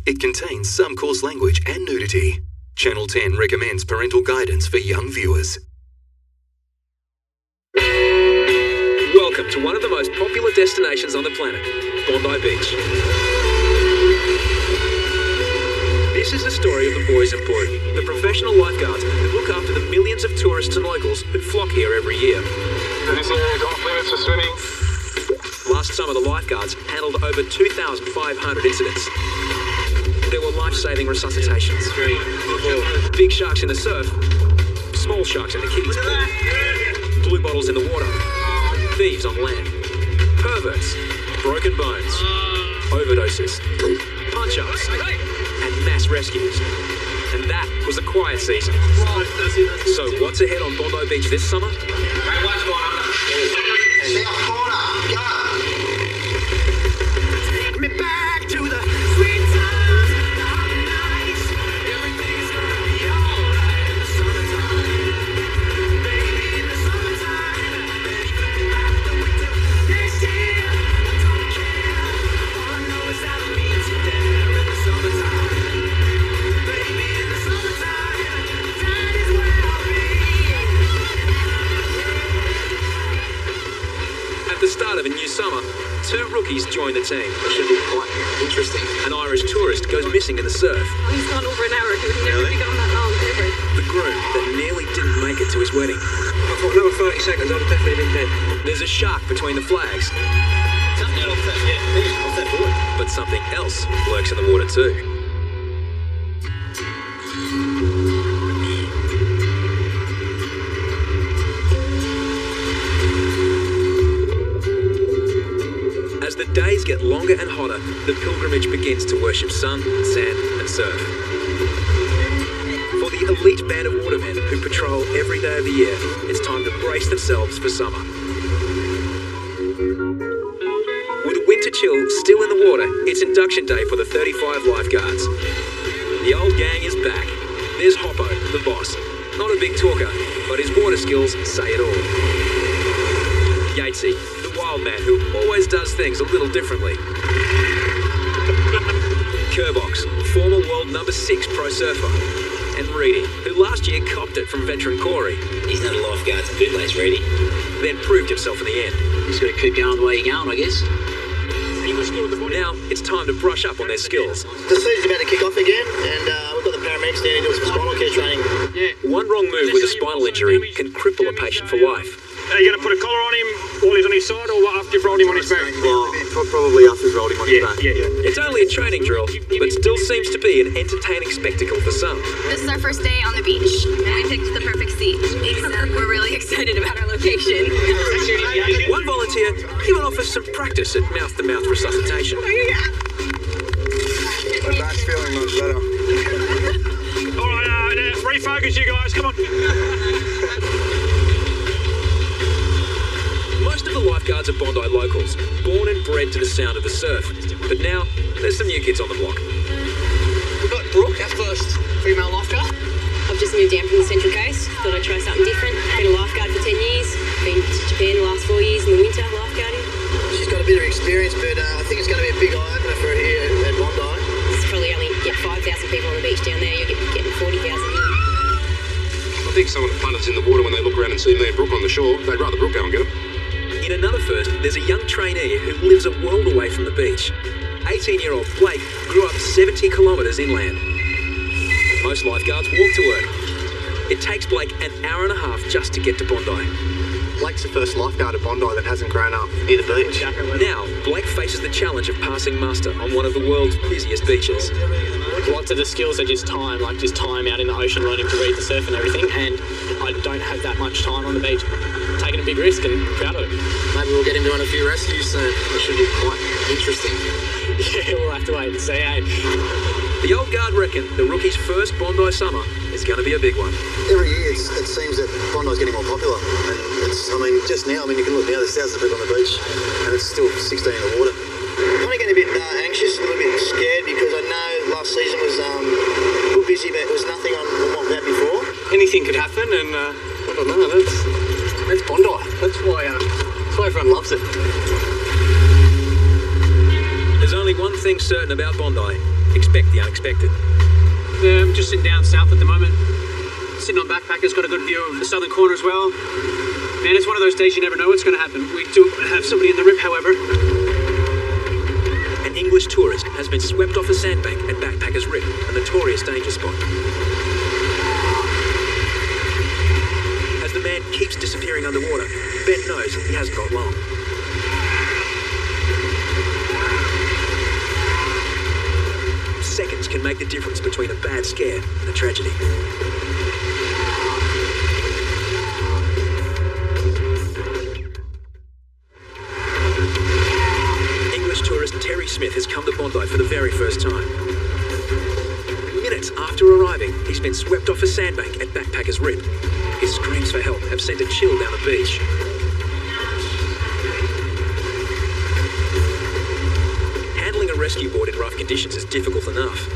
It contains some coarse language and nudity. Channel 10 recommends parental guidance for young viewers. Welcome to one of the most popular destinations on the planet, Bondi Beach. This is the story of the boys in blue, the professional lifeguards who look after the millions of tourists and locals who flock here every year. This area off limits for swimming. Last summer, the lifeguards handled over 2,500 incidents. There were life-saving resuscitations, big sharks in the surf, small sharks in the kiddies pool, blue bottles in the water, thieves on land, perverts, broken bones, overdoses, punch-ups, and mass rescues. And that was a quiet season. So what's ahead on Bondi Beach this summer? Take me back to the sweet times, the hot nights. Everything's gonna be alright in the summertime. Baby, in the summertime. Baby, after winter next year, I don't care. All I know is I'll meet you there in the summertime. Baby, in the summertime, that is where I'll be. At the start of a new summer, two rookies join the team. That should be quite interesting. An Irish tourist goes missing in the surf. He's gone over an hour. He would never be gone that long, ever. The groom that nearly didn't make it to his wedding. I thought another 30 seconds, I'd have definitely been dead. There's a shark between the flags, Something off that, yeah. Off that board. but something else lurks in the water too. As the days get longer and hotter, the pilgrimage begins to worship sun, sand, and surf. For the elite band of watermen who patrol every day of the year, it's time to brace themselves for summer. With winter chill still in the water, it's induction day for the 35 lifeguards. The old gang is back. There's Hoppo, the boss. Not a big talker, but his water skills say it all. Yatesy, the wild man who always does things a little differently. Kerbox, former world number 6 pro surfer. And Reedy, who last year copped it from veteran Corey. He's not a lifeguard, it's a bootlace, Reedy. Then proved himself in the end. He's got to keep going the way you're going, I guess. Now it's time to brush up on their skills. The season's about to kick off again, and we've got the paramedics down here doing some spinal care training. One wrong move with a spinal injury can cripple a patient for life. Are you going to put a collar on him while he's on his side, or after you've rolled him on his back? Well, probably after we've rolled him on his back. Yeah. It's only a training drill, but still seems to be an entertaining spectacle for some. This is our first day on the beach, and we picked the perfect seat. We're really excited about our location. One volunteer even offers some practice at mouth-to-mouth resuscitation. My back's feeling much better. All right, now refocus, you guys. Come on. Most of the lifeguards are Bondi locals, born and bred to the sound of the surf. But now, there's some new kids on the block. We've got Brooke, our first female lifeguard. I've just moved down from the Central Coast. Thought I'd try something different. Been a lifeguard for 10 years. Been to Japan the last 4 years in the winter lifeguarding. She's got a bit of experience, but I think it's going to be a big eye-opener for her here at Bondi. It's probably only get 5,000 people on the beach down there. You're getting 40,000 here. I think some of the punters in the water, when they look around and see me and Brooke on the shore, they'd rather Brooke go and get them. In another first, there's a young trainee who lives a world away from the beach. 18-year-old Blake grew up 70 kilometres inland. Most lifeguards walk to work. It takes Blake an hour and a half just to get to Bondi. Blake's the first lifeguard at Bondi that hasn't grown up near the beach. Now, Blake faces the challenge of passing muster on one of the world's busiest beaches. Lots of the skills are just time out in the ocean learning to read the surf and everything, and I don't have that much time on the beach. Taking a big risk and proud of it. Maybe we'll get him doing a few rescues soon. That should be quite interesting. Yeah, we'll have to wait and see, eh? The old guard reckon the rookie's first Bondi summer is going to be a big one. Every year it seems that Bondi's getting more popular. And just now, you can look now, there's thousands of people on the beach, and it's still 16 in the water. I'm kind of getting a bit anxious, a little bit scared, because I know last season was a little busy, but it was nothing on what we've had before. Anything could happen, and I don't know, that's Bondi. That's why everyone loves it. There's only one thing certain about Bondi. expect the unexpected. I'm just sitting down south at the moment. Sitting on backpackers, got a good view of the southern corner as well. Man, it's one of those days you never know what's going to happen. We do have somebody in the rip, however. An English tourist has been swept off a sandbank at Backpackers Rip, a notorious danger spot. As the man keeps disappearing underwater, Ben knows he hasn't got long. Seconds can make the difference between a bad scare and a tragedy. English tourist Terry Smith has come to Bondi for the very first time. Minutes after arriving, he's been swept off a sandbank at Backpackers Rip. His screams for help have sent a chill down the beach. Handling a rescue board in rough conditions is difficult enough.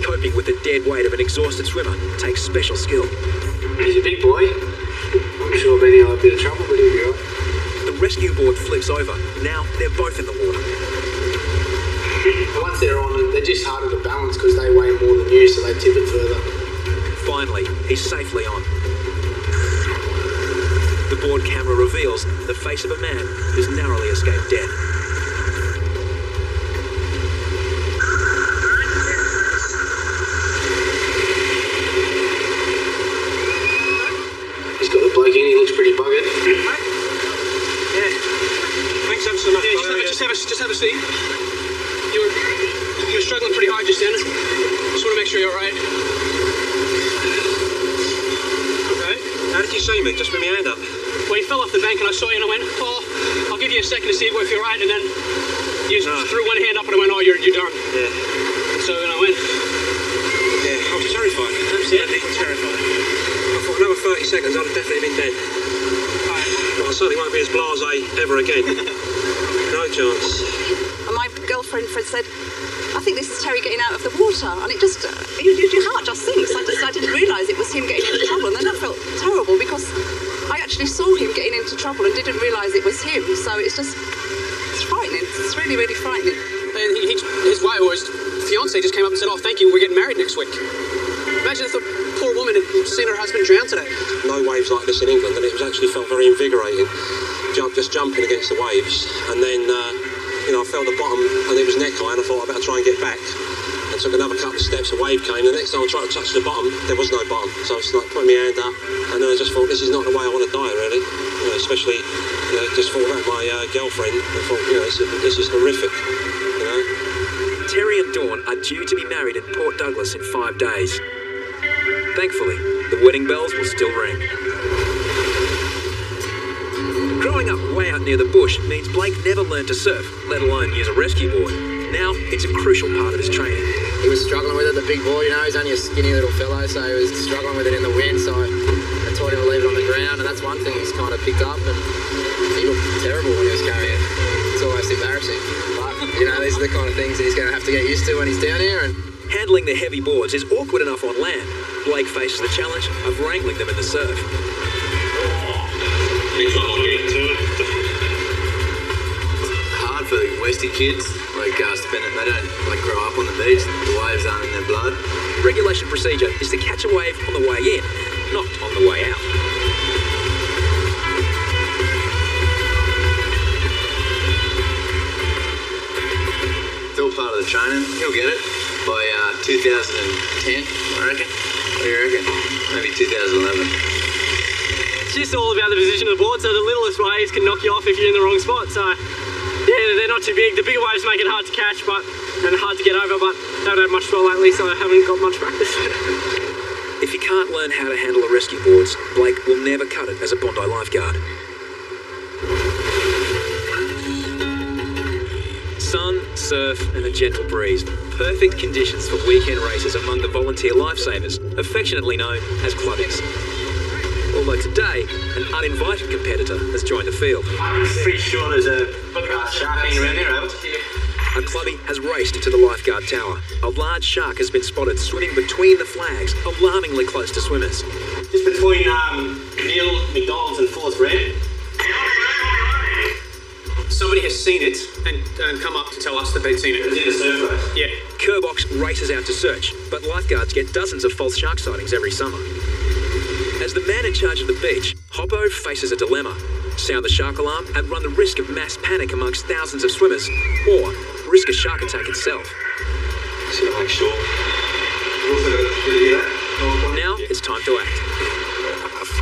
Coping with the dead weight of an exhausted swimmer takes special skill. He's a big boy. I'm sure Benny will have a bit of trouble, but he'll be all right. The rescue board flips over. Now they're both in the water. Once they're on it, they're just harder to balance because they weigh more than you, so they tip it further. Finally, he's safely on. The board camera reveals the face of a man who's narrowly escaped death. He's got the bloke in, he looks pretty buggered. Yeah. Thanks ever so much. Yeah, just have a seat. You were struggling pretty hard just then. Just want to make sure you're all right. Okay. How did you see me? Just with my hand up? Well, you fell off the bank and I saw you and I went, oh, I'll give you a second to see if you're right. And then you just threw one hand up and I went, oh, you're done. Yeah. So then I went. Yeah, I was terrified. Absolutely terrified. I thought another 30 seconds I'd have definitely been dead. But I certainly won't be as blasé ever again. No chance. And my girlfriend Fred said, I think this is Terry getting out of the water. And it just, your heart just sinks. I didn't realise it was him getting into trouble. And then I felt terrible because I actually saw him getting into trouble and didn't realise it was him. So it's frightening. It's really, really frightening. And his wife or his fiance just came up and said, oh, thank you, we're getting married next week. Imagine if the poor woman had seen her husband drown today. No waves like this in England, and it was actually felt very invigorating. Just jumping against the waves, and then I felt the bottom, and it was neck high, and I thought I better try and get back. I took another couple of steps, a wave came. The next time I tried to touch the bottom, there was no bottom. So I was like putting my hand up, and then I just thought, this is not the way I want to die, really. Especially, just thought about my girlfriend. I thought, this is horrific. Terry and Dawn are due to be married in Port Douglas in 5 days. Thankfully, the wedding bells will still ring. Growing up way out near the bush means Blake never learned to surf, let alone use a rescue board. Now, it's a crucial part of his training. He was struggling with it, the big board, he's only a skinny little fellow, so he was struggling with it in the wind, so I taught him to leave it on the ground, and that's one thing he's kind of picked up, and he looked terrible when he was carrying it. It's almost embarrassing. But, these are the kind of things that he's going to have to get used to when he's down here. And handling the heavy boards is awkward enough on land. Blake faces the challenge of wrangling them in the surf. Hard for Westie kids like Bennett. They don't grow up on the beach. The waves aren't in their blood. Regulation procedure is to catch a wave on the way in, not on the way out. It's all part of the training. He'll get it by 2010, I reckon. What do you reckon? Maybe 2011. It's just all about the position of the board, so the littlest waves can knock you off if you're in the wrong spot. So, yeah, they're not too big. The bigger waves make it hard to catch and hard to get over, but they haven't had much swell lately, so I haven't got much practice. If you can't learn how to handle a rescue boards, Blake will never cut it as a Bondi lifeguard. Sun, surf and a gentle breeze. Perfect conditions for weekend races among the volunteer lifesavers, affectionately known as clubbies. Although today, an uninvited competitor has joined the field. I'm pretty sure there's a shark hanging around here, Albert. A clubbie has raced to the lifeguard tower. A large shark has been spotted swimming between the flags, alarmingly close to swimmers. Just between Neil McDonald's and 4th Ramp. Somebody has seen it and come up to tell us that they'd seen it. It was in the surf race. Yeah. Kerbox races out to search, but lifeguards get dozens of false shark sightings every summer. As the man in charge of the beach, Hoppo faces a dilemma: sound the shark alarm and run the risk of mass panic amongst thousands of swimmers, or risk a shark attack itself. Just gotta make sure. Now it's time to act.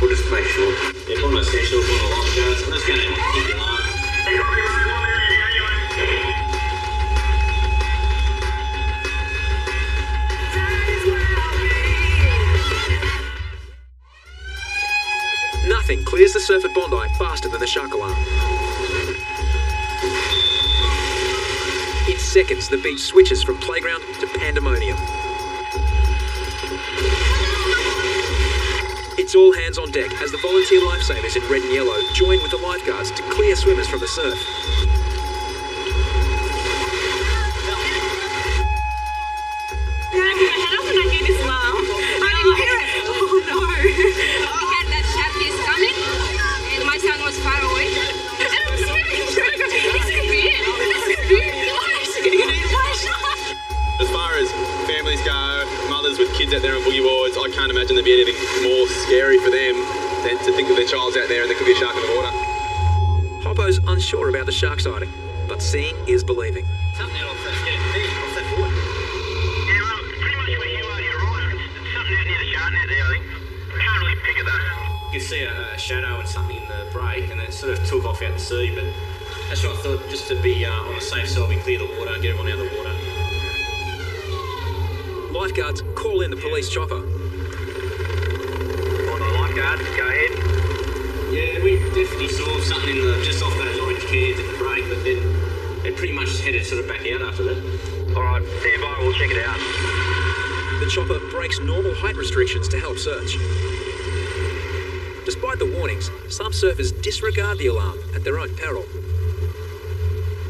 We'll just make sure. Yeah, one of the essentials, one of the lifeguards. I'm just going to hit the alarm. Nothing clears the surf at Bondi faster than the shark alarm. In seconds, the beach switches from playground to pandemonium. It's all hands on deck as the volunteer lifesavers in red and yellow join with the lifeguards to clear swimmers from the surf. How can I head up when I hear this alarm? I didn't hear it. Oh no. We had that shark is coming, and my son was far away. And I'm swimming through. I go, this could be it. This could be it. I'm actually going to get eaten by a shark. As far as families go, mothers with kids out there on boogie boards, I can't imagine there'd be anything more scary for them than to think that their child's out there and there could be a shark in the water. Hoppo's unsure about the shark sighting, but seeing is believing. Something off that board. Yeah, well, pretty much where you are, you're right. It's something out near the shark net there, I think. I can't really pick it up. You could see a shadow and something in the break, and it sort of took off out to sea, but that's what I thought, just to be on the safe side, we clear the water and get everyone out of the water. Lifeguards call in the police chopper. On the lifeguard, go ahead. Yeah, we definitely saw something just off those orange cans in the break, but then it pretty much headed sort of back out after that. Alright, stand by, we'll check it out. The chopper breaks normal height restrictions to help search. Despite the warnings, some surfers disregard the alarm at their own peril.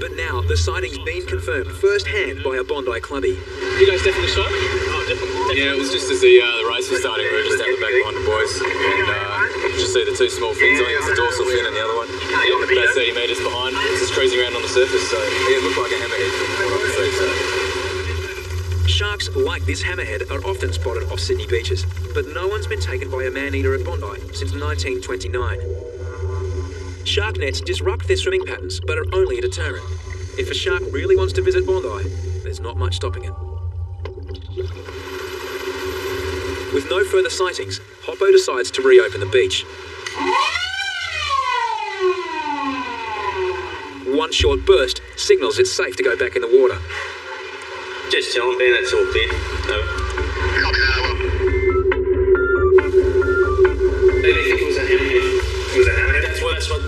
But now, the sighting's been confirmed firsthand by a Bondi clubbie. You guys definitely saw it? Oh, definitely. Yeah, it was just as the race was starting. We were just out the back behind the boys, and you just see the two small fins. I think it's the dorsal fin and the other one. About 30 metres behind. It's just cruising around on the surface, so yeah, it looked like a hammerhead from what I could see. So. Sharks like this hammerhead are often spotted off Sydney beaches, but no one's been taken by a man-eater at Bondi since 1929. Shark nets disrupt their swimming patterns, but are only a deterrent. If a shark really wants to visit Bondi, there's not much stopping it. With no further sightings, Hoppo decides to reopen the beach. One short burst signals it's safe to go back in the water. Just tell them, Ben, that's all clear. No. They think it was a hammerhead.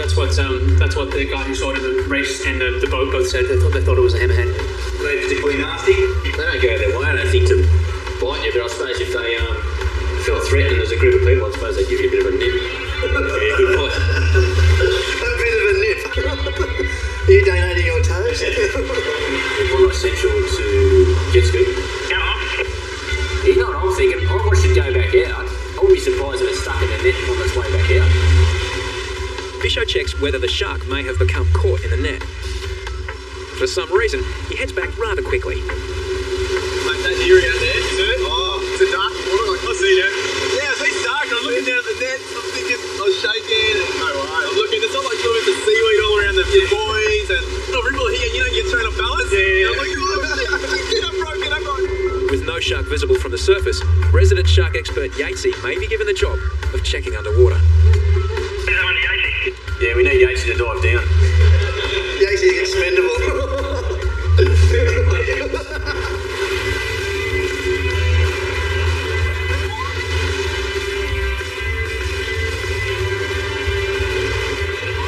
That's what the guy who saw it in the race and the boat both said. They thought it was a hammerhead. Are they particularly nasty? They don't go their way, I don't think, to bite you, but I suppose if they felt threatened as a group of people, I suppose they'd give you a bit of a nip. Give you a good bite. A bit of a nip. Are you donating your toes? One essential to get scooped. You know what I'm thinking? I watched it go back out. I wouldn't be surprised if it's stuck in the net on its way back out. Bisho checks whether the shark may have become caught in the net. For some reason, he heads back rather quickly. Like that eerie out there, you see it? Oh, it's a dark water. Like, I see that. Yeah, I see it's dark. I'm looking down at the net. I'm thinking, I was shaking. And no way. I'm looking, there's all like little bits of seaweed all around the buoys and a ripple here. You know, you get thrown off balance. Yeah. I'm like, oh, get up, bro, get up, bro. With no shark visible from the surface, resident shark expert Yatesy may be given the job of checking underwater. Yeah, we need Yatesy to dive down. Yatesy's expendable.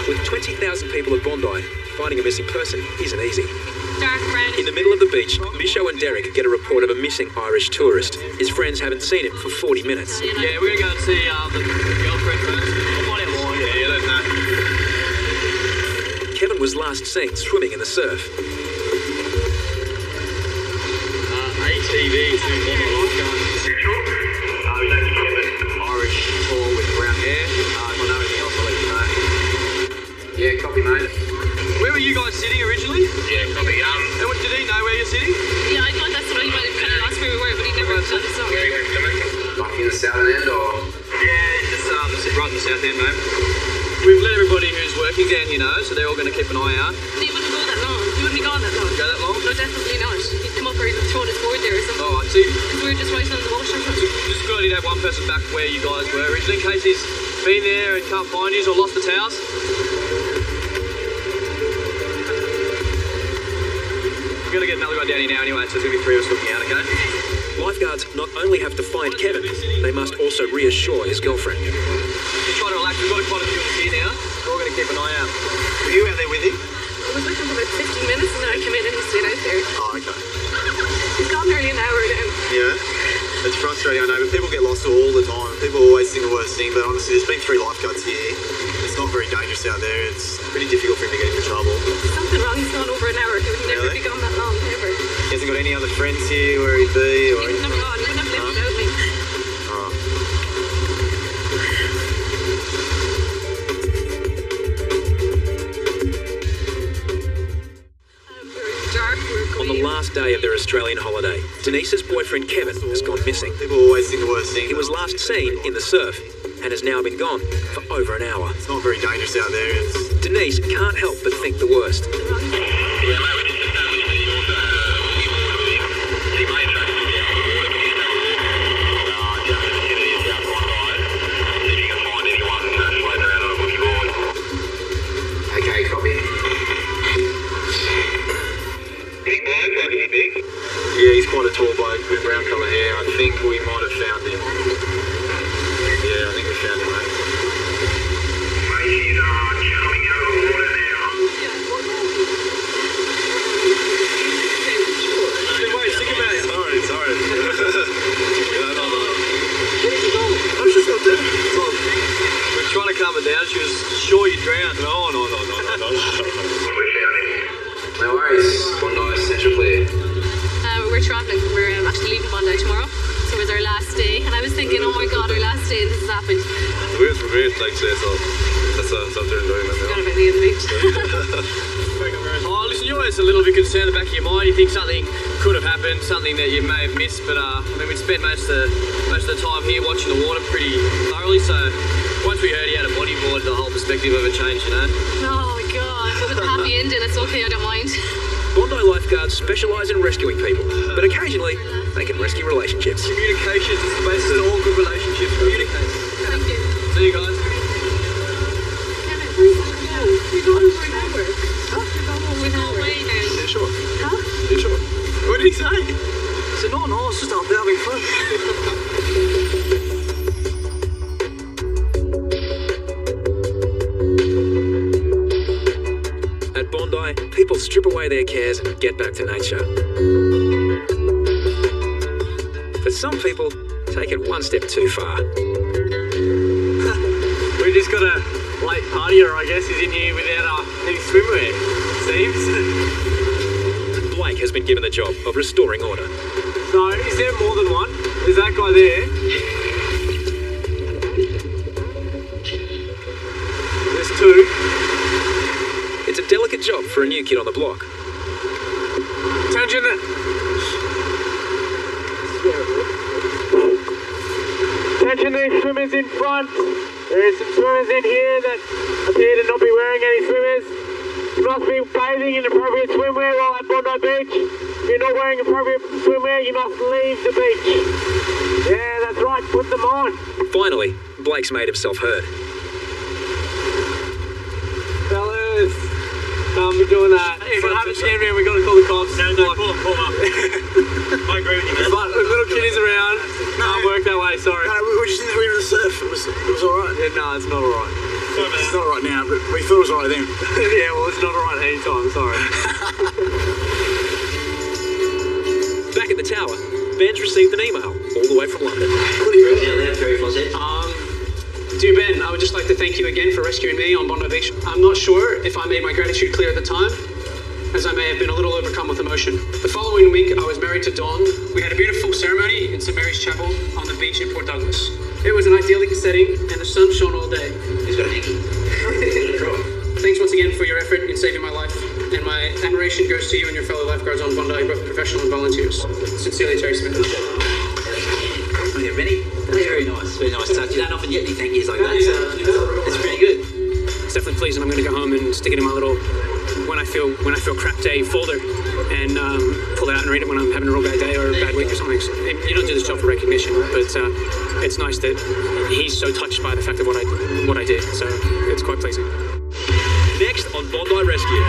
With 20,000 people at Bondi, finding a missing person isn't easy. Dark brown. In the middle of the beach, Bisho and Derek get a report of a missing Irish tourist. His friends haven't seen him for 40 minutes. Yeah, we're going to go and see the girlfriend first. I'll find out why. Yeah, let us know. Kevin was last seen swimming in the surf. ATV to Bondi lifeguards. We don't think Kevin, Irish, tall with brown hair. If I know anything else, I'll let you know. Yeah, copy, mate. Where were you guys sitting originally? Yeah, copy. And did he know where you're sitting? Yeah, I thought that's what he Oh, sorry. Like in the southern end or? Yeah, just right in the south end, mate. We've let everybody who's working down here know, so they're all going to keep an eye out. So you wouldn't go that long? You wouldn't be gone that long? Go that long? No, definitely not. He'd come up or he'd throw his board there or something. Oh, I see. Because we were just right on the water. Just good idea to have one person back where you guys were originally, in case he's been there and can't find you or lost the towels. We've got to get another guy down here now anyway, so there's going to be 3 of us looking out, okay? Lifeguards not only have to find Kevin, they must also reassure his girlfriend. Just try to relax. We've got quite a few of us here now. We're all going to keep an eye out. Were you out there with him? I was with him for about 15 minutes and then I came in and he stayed out there. Oh, okay. He's gone nearly an hour now. Yeah. It's frustrating, I know, but people get lost all the time. People always think the worst thing, but honestly, there's been 3 lifeguards here. It's not very dangerous out there. It's pretty difficult for him to get into trouble. Something wrong. He's gone over an hour. He would never be gone that long, ever. He hasn't got any other friends here where he'd be? He Or wouldn't have gone. He wouldn't have left without me. Oh. On the last day of their Australian holiday, Denise's boyfriend Kevin has gone missing. People always think the worst thing. He was last seen in the surf and has now been gone for over an hour. It's not very dangerous out there. Denise can't help but think the worst. Okay, copy. Yeah, he's quite a tall bloke with brown colour hair. I think we might have found him. Yeah, I think we found him, mate. He's coming out of the water now. Wait, think about it. Sorry. No. I was just not there. We're trying to calm her down. She was sure you'd drown. No. No worries. Bondi Central Clear. We're travelling. We're actually leaving Bondi tomorrow. So it was our last day. And I was thinking, oh my God, our last day and this has happened. We're great, like say, so that's what they're doing now. Forgot about me in the beach. Oh, listen, you're always a little bit concerned in the back of your mind. You think something could have happened, something that you may have missed. But I mean, we'd spent most of the time here watching the water pretty thoroughly. So once we heard he had a bodyboard, the whole perspective of it changed, you know. Oh my God. With a happy ending, it's okay. I don't mind. Bondi lifeguards specialise in rescuing people, but occasionally they can rescue relationships. Communication is the basis of all good relationships. Communicate. Thank you. See you guys. We're going for an hour. Oh, we're going over an hour. Way now. Yeah, sure. Huh? Yeah, sure. What did he say? I said, no, it's just out there having fun. At Bondi, people strip away their cares and get back to nature. But some people take it one step too far. We just got a late partier, I guess, is in here without any swimwear, seems. Blake has been given the job of restoring order. So, is there more than one? Is that guy there? There's 2. It's a delicate job for a new kid on the block. Attention! Attention, these swimmers in front. There are some swimmers in here that appear to not be wearing any swimmers. You must be bathing in appropriate swimwear while at Bondi Beach. If you're not wearing appropriate swimwear, you must leave the beach. Yeah, that's right, put them on. Finally, Blake's made himself heard. Fellas, can't be doing that. If I haven't seen around, we've got to call the cops. No, call him up. I agree with you, man. But with little kiddies around, can't work that way, sorry. No, we were just in the surf. It was alright. Yeah, no, it's not alright. It's not alright now, but we thought it was alright then. Yeah, well, it's not alright anytime, sorry. Back at the tower, Ben's received an email all the way from London. Dear Ben, I would just like to thank you again for rescuing me on Bondi Beach. I'm not sure if I made my gratitude clear at the time, as I may have been a little overcome with emotion. The following week, I was married to Dawn. We had a beautiful ceremony in St. Mary's Chapel on the beach in Port Douglas. It was an idyllic setting, and the sun shone all day. He's got a hanky. Thanks once again for your effort in saving my life, and my admiration goes to you and your fellow lifeguards on Bondi, both professional and volunteers. Sincerely, Terry Smith. very nice touch. You don't often get any thank yous like that, so it's pretty good. It's definitely pleasing. I'm going to go home and stick it in my little when I feel crap day folder and pull it out and read it when I'm having a real bad day or a bad week or something. So, you don't do this job for recognition, but it's nice that he's so touched by the fact of what I did. So it's quite pleasing. Next on Bondi Rescue.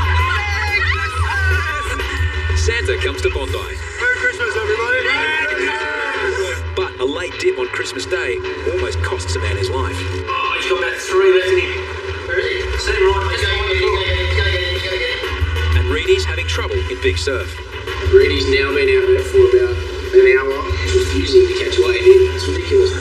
Santa comes to Bondi. Merry Christmas, everybody! But a late dip on Christmas Day almost costs a man his life. Oh, he's got about 3 left in him. Where is he? Set him right, mate. And Reedy's having trouble in big surf. Reedy's now been out there for about an hour, refusing to catch a wave in. It's ridiculous.